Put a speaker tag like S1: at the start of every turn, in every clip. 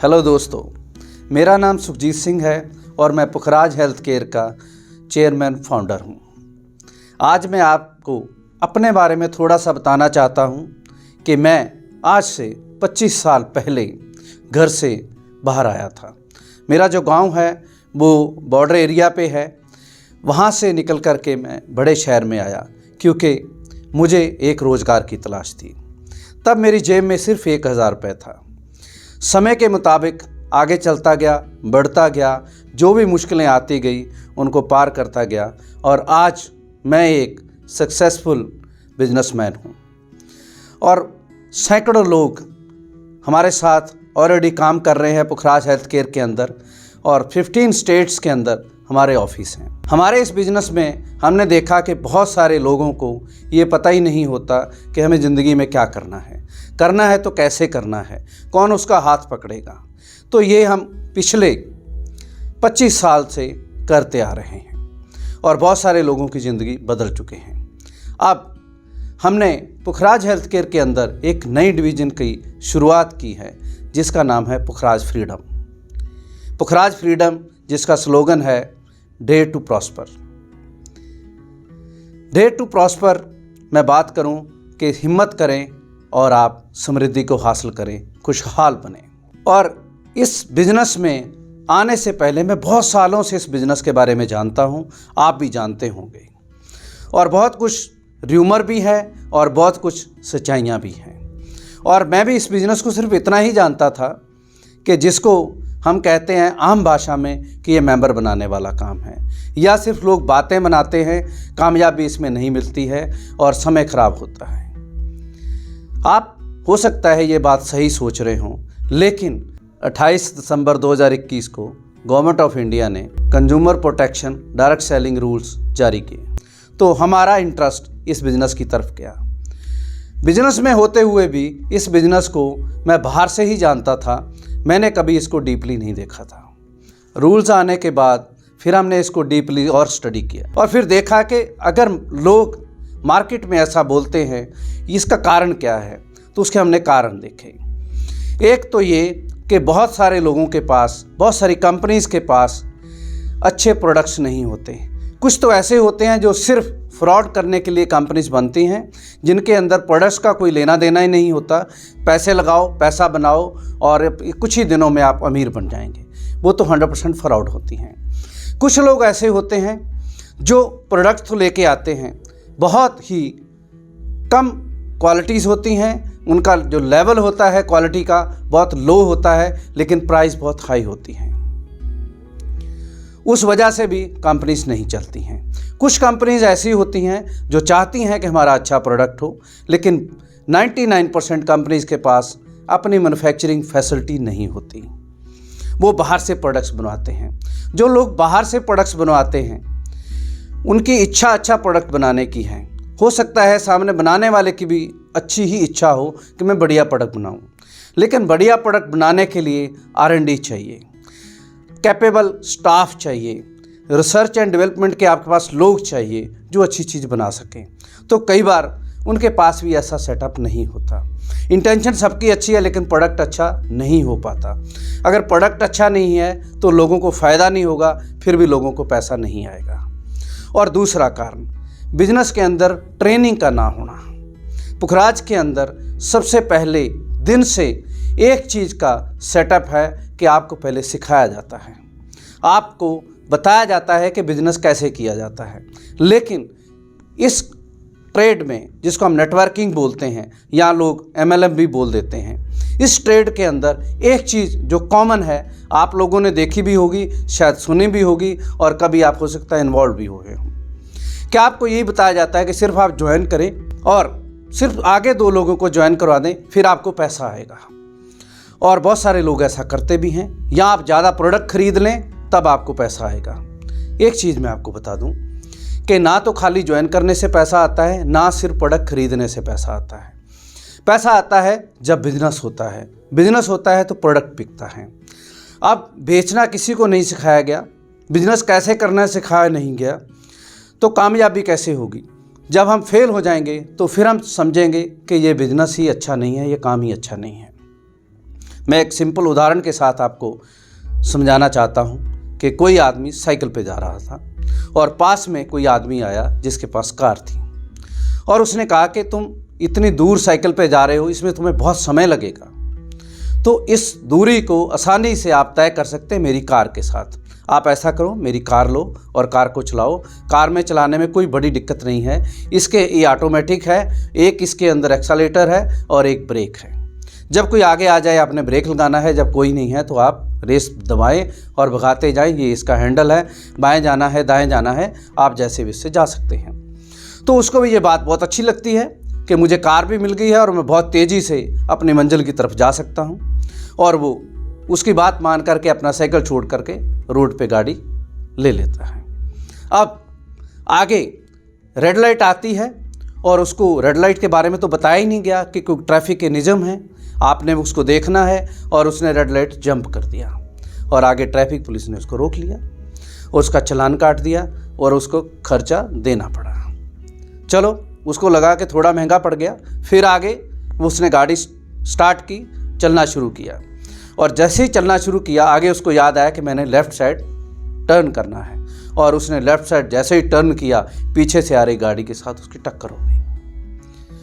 S1: Hello दोस्तों, मेरा नाम सुखजीत सिंह है और मैं पुखराज हेल्थ केयर का चेयरमैन फाउंडर हूँ। आज मैं आपको अपने बारे में थोड़ा सा बताना चाहता हूँ कि मैं आज से 25 साल पहले घर से बाहर आया था। मेरा जो गांव है वो बॉर्डर एरिया पे है। वहाँ से निकल कर के मैं बड़े शहर में आया क्योंकि मुझे एक रोज़गार की तलाश थी। तब मेरी जेब में सिर्फ 1000 रुपये था। समय के मुताबिक आगे चलता गया, बढ़ता गया, जो भी मुश्किलें आती गई उनको पार करता गया और आज मैं एक सक्सेसफुल बिजनेसमैन हूँ। और सैकड़ों लोग हमारे साथ ऑलरेडी काम कर रहे हैं पुखराज हेल्थ केयर के अंदर और 15 स्टेट्स के अंदर हमारे ऑफिस हैं। हमारे इस बिज़नेस में हमने देखा कि बहुत सारे लोगों को ये पता ही नहीं होता कि हमें ज़िंदगी में क्या करना है तो कैसे करना है, कौन उसका हाथ पकड़ेगा। तो ये हम पिछले 25 साल से करते आ रहे हैं और बहुत सारे लोगों की ज़िंदगी बदल चुके हैं। अब हमने पुखराज हेल्थ केयर के अंदर एक नई डिवीज़न की शुरुआत की है जिसका नाम है पुखराज फ्रीडम। पुखराज फ्रीडम जिसका स्लोगन है dare to prosper. Dare to prosper मैं बात करूं कि हिम्मत करें और आप समृद्धि को हासिल करें, खुशहाल बने। और इस बिज़नेस में आने से पहले मैं बहुत सालों से इस बिज़नेस के बारे में जानता हूं, आप भी जानते होंगे। और बहुत कुछ र्यूमर भी है और बहुत कुछ सच्चाइयाँ भी हैं। और मैं भी इस बिज़नेस को सिर्फ इतना ही जानता था कि जिसको हम कहते हैं आम भाषा में कि ये मेंबर बनाने वाला काम है, या सिर्फ लोग बातें बनाते हैं, कामयाबी इसमें नहीं मिलती है और समय ख़राब होता है। आप हो सकता है ये बात सही सोच रहे हों, लेकिन 28 दिसंबर 2021 को गवर्नमेंट ऑफ इंडिया ने consumer protection direct selling rules जारी किए, तो हमारा इंटरेस्ट इस बिज़नेस की तरफ गया। बिज़नेस में होते हुए भी इस बिज़नेस को मैं बाहर से ही जानता था, मैंने कभी इसको डीपली नहीं देखा था। रूल्स आने के बाद फिर हमने इसको डीपली और स्टडी किया और फिर देखा कि अगर लोग मार्केट में ऐसा बोलते हैं इसका कारण क्या है, तो उसके हमने कारण देखे। एक तो ये कि बहुत सारे लोगों के पास, बहुत सारी कंपनीज़ के पास अच्छे प्रोडक्ट्स नहीं होते। कुछ तो ऐसे होते हैं जो सिर्फ फ्रॉड करने के लिए कंपनीज बनती हैं, जिनके अंदर प्रोडक्ट्स का कोई लेना देना ही नहीं होता। पैसे लगाओ, पैसा बनाओ और कुछ ही दिनों में आप अमीर बन जाएंगे। वो तो 100% फ्रॉड होती हैं। कुछ लोग ऐसे होते हैं जो प्रोडक्ट तो लेके आते हैं, बहुत ही कम क्वालिटीज़ होती हैं, उनका जो लेवल होता है क्वालिटी का बहुत लो होता है, लेकिन प्राइस बहुत हाई होती है। उस वजह से भी कंपनीज नहीं चलती हैं। कुछ कंपनीज ऐसी होती हैं जो चाहती हैं कि हमारा अच्छा प्रोडक्ट हो, लेकिन 99% कंपनीज के पास अपनी मैन्युफैक्चरिंग फैसिलिटी नहीं होती। वो बाहर से प्रोडक्ट्स बनवाते हैं। जो लोग बाहर से प्रोडक्ट्स बनवाते हैं उनकी इच्छा अच्छा प्रोडक्ट बनाने की है। हो सकता है सामने बनाने वाले की भी अच्छी ही इच्छा हो कि मैं बढ़िया प्रोडक्ट बनाऊं, लेकिन बढ़िया प्रोडक्ट बनाने के लिए R&D चाहिए, कैपेबल स्टाफ चाहिए, रिसर्च एंड डेवलपमेंट के आपके पास लोग चाहिए जो अच्छी चीज़ बना सकें। तो कई बार उनके पास भी ऐसा सेटअप नहीं होता। इंटेंशन सबकी अच्छी है लेकिन प्रोडक्ट अच्छा नहीं हो पाता। अगर प्रोडक्ट अच्छा नहीं है तो लोगों को फ़ायदा नहीं होगा, फिर भी लोगों को पैसा नहीं आएगा। और दूसरा कारण बिजनेस के अंदर ट्रेनिंग का ना होना। पुखराज के अंदर सबसे पहले दिन से एक चीज़ का सेटअप है कि आपको पहले सिखाया जाता है, आपको बताया जाता है कि बिज़नेस कैसे किया जाता है। लेकिन इस ट्रेड में, जिसको हम नेटवर्किंग बोलते हैं या लोग MLM भी बोल देते हैं, इस ट्रेड के अंदर एक चीज़ जो कॉमन है, आप लोगों ने देखी भी होगी, शायद सुनी भी होगी और कभी आप हो सकता है इन्वॉल्व भी हो गए हो, कि आपको यही बताया जाता है कि सिर्फ आप ज्वाइन करें और सिर्फ आगे 2 लोगों को ज्वाइन करवा दें, फिर आपको पैसा आएगा। और बहुत सारे लोग ऐसा करते भी हैं, या आप ज़्यादा प्रोडक्ट खरीद लें तब आपको पैसा आएगा। एक चीज़ मैं आपको बता दूं कि ना तो खाली ज्वाइन करने से पैसा आता है, ना सिर्फ प्रोडक्ट खरीदने से पैसा आता है। पैसा आता है जब बिजनेस होता है। बिजनेस होता है तो प्रोडक्ट बिकता है। अब बेचना किसी को नहीं सिखाया गया, बिजनेस कैसे करना सिखाया नहीं गया, तो कामयाबी कैसे होगी? जब हम फेल हो जाएंगे तो फिर हम समझेंगे कि ये बिजनेस ही अच्छा नहीं है, ये काम ही अच्छा नहीं है। मैं एक सिंपल उदाहरण के साथ आपको समझाना चाहता हूँ कि कोई आदमी साइकिल पे जा रहा था और पास में कोई आदमी आया जिसके पास कार थी और उसने कहा कि तुम इतनी दूर साइकिल पे जा रहे हो, इसमें तुम्हें बहुत समय लगेगा, तो इस दूरी को आसानी से आप तय कर सकते हैं मेरी कार के साथ। आप ऐसा करो, मेरी कार लो और कार को चलाओ। कार में चलाने में कोई बड़ी दिक्कत नहीं है, ये ऑटोमेटिक है, एक इसके अंदर एक्सेलेरेटर है और एक ब्रेक है। जब कोई आगे आ जाए आपने ब्रेक लगाना है, जब कोई नहीं है तो आप रेस दबाएं और भगाते जाएं। ये इसका हैंडल है, बाएं जाना है दाएं जाना है, आप जैसे भी इससे जा सकते हैं। तो उसको भी ये बात बहुत अच्छी लगती है कि मुझे कार भी मिल गई है और मैं बहुत तेज़ी से अपनी मंजिल की तरफ जा सकता हूँ, और वो उसकी बात मान करके अपना साइकिल छोड़ करके रोड पे गाड़ी ले लेता है। अब आगे रेड लाइट आती है और उसको रेड लाइट के बारे में तो बताया ही नहीं गया कि कोई ट्रैफिक के नियम है, आपने उसको देखना है, और उसने रेड लाइट जंप कर दिया और आगे ट्रैफिक पुलिस ने उसको रोक लिया, उसका चालान काट दिया और उसको खर्चा देना पड़ा। चलो, उसको लगा कि थोड़ा महंगा पड़ गया, फिर आगे उसने गाड़ी स्टार्ट की, चलना शुरू किया, और जैसे ही चलना शुरू किया आगे उसको याद आया कि मैंने लेफ़्ट साइड टर्न करना है, और उसने लेफ़्ट साइड जैसे ही टर्न किया पीछे से आ रही गाड़ी के साथ उसकी टक्कर हो गई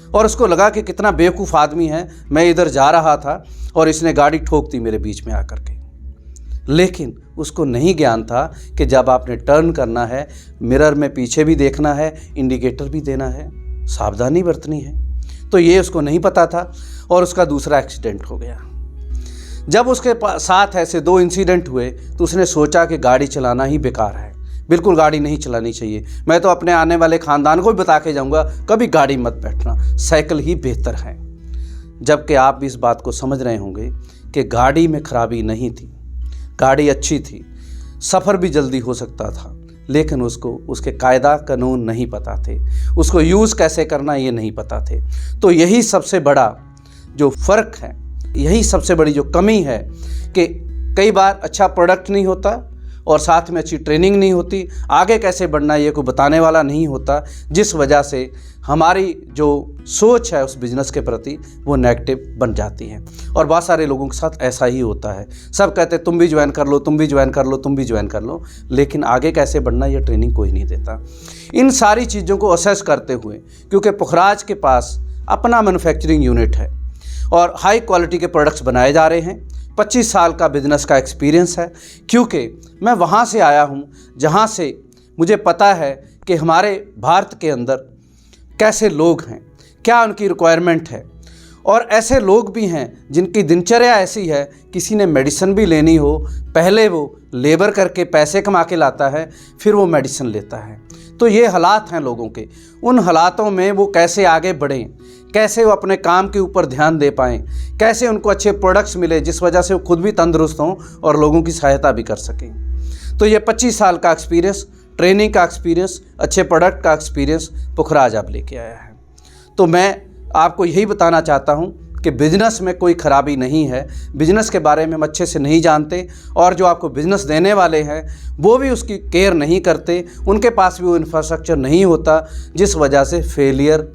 S1: और उसको लगा कि कितना बेवकूफ़ आदमी है, मैं इधर जा रहा था और इसने गाड़ी ठोक दी मेरे बीच में आकर के। लेकिन उसको नहीं ज्ञान था कि जब आपने टर्न करना है मिरर में पीछे भी देखना है, इंडिकेटर भी देना है, सावधानी बरतनी है। तो ये उसको नहीं पता था और उसका दूसरा एक्सीडेंट हो गया। जब उसके साथ ऐसे 2 इंसिडेंट हुए तो उसने सोचा कि गाड़ी चलाना ही बेकार है, बिल्कुल गाड़ी नहीं चलानी चाहिए। मैं तो अपने आने वाले ख़ानदान को भी बता के जाऊँगा, कभी गाड़ी मत बैठना, साइकिल ही बेहतर है। जबकि आप भी इस बात को समझ रहे होंगे कि गाड़ी में खराबी नहीं थी, गाड़ी अच्छी थी, सफ़र भी जल्दी हो सकता था, लेकिन उसको उसके कायदा कानून नहीं पता थे, उसको यूज़ कैसे करना ये नहीं पता थे। तो यही सबसे बड़ा जो फ़र्क है, यही सबसे बड़ी जो कमी है कि कई बार अच्छा प्रोडक्ट नहीं होता और साथ में अच्छी ट्रेनिंग नहीं होती, आगे कैसे बढ़ना ये कोई बताने वाला नहीं होता, जिस वजह से हमारी जो सोच है उस बिज़नेस के प्रति वो नेगेटिव बन जाती है। और बहुत सारे लोगों के साथ ऐसा ही होता है, सब कहते हैं तुम भी ज्वाइन कर लो, तुम भी ज्वाइन कर लो, तुम भी ज्वाइन कर लो, लेकिन आगे कैसे बढ़ना ये ट्रेनिंग कोई नहीं देता। इन सारी चीज़ों को असेस करते हुए, क्योंकि पुखराज के पास अपना मैन्युफैक्चरिंग यूनिट है और हाई क्वालिटी के प्रोडक्ट्स बनाए जा रहे हैं, 25 साल का बिजनेस का एक्सपीरियंस है, क्योंकि मैं वहाँ से आया हूँ जहाँ से मुझे पता है कि हमारे भारत के अंदर कैसे लोग हैं, क्या उनकी रिक्वायरमेंट है। और ऐसे लोग भी हैं जिनकी दिनचर्या ऐसी है, किसी ने मेडिसिन भी लेनी हो, पहले वो लेबर करके पैसे कमा के लाता है, फिर वो मेडिसिन लेता है। तो ये हालात हैं लोगों के, उन हालातों में वो कैसे आगे बढ़ें, कैसे वो अपने काम के ऊपर ध्यान दे पाएँ, कैसे उनको अच्छे प्रोडक्ट्स मिले जिस वजह से वो खुद भी तंदुरुस्त हों और लोगों की सहायता भी कर सकें। तो ये 25 साल का एक्सपीरियंस, ट्रेनिंग का एक्सपीरियंस, अच्छे प्रोडक्ट का एक्सपीरियंस पुखराज आप लेके आया है। तो मैं आपको यही बताना चाहता हूँ कि बिज़नेस में कोई ख़राबी नहीं है, बिज़नेस के बारे में हम अच्छे से नहीं जानते और जो आपको बिज़नेस देने वाले हैं वो भी उसकी केयर नहीं करते, उनके पास भी वो इंफ्रास्ट्रक्चर नहीं होता, जिस वजह से फेलियर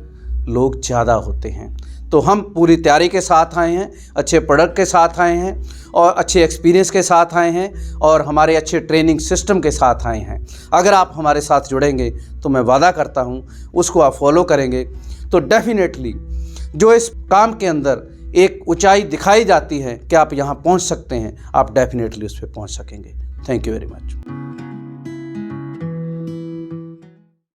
S1: लोग ज़्यादा होते हैं। तो हम पूरी तैयारी के साथ आए हैं, अच्छे प्रोडक्ट के साथ आए हैं और अच्छे एक्सपीरियंस के साथ आए हैं और हमारे अच्छे ट्रेनिंग सिस्टम के साथ आए हैं। अगर आप हमारे साथ जुड़ेंगे तो मैं वादा करता हूँ उसको आप फॉलो करेंगे तो डेफिनेटली जो इस काम के अंदर एक ऊंचाई दिखाई जाती है कि आप यहाँ पहुँच सकते हैं, आप डेफिनेटली उस पर पहुँच सकेंगे। Thank you very much.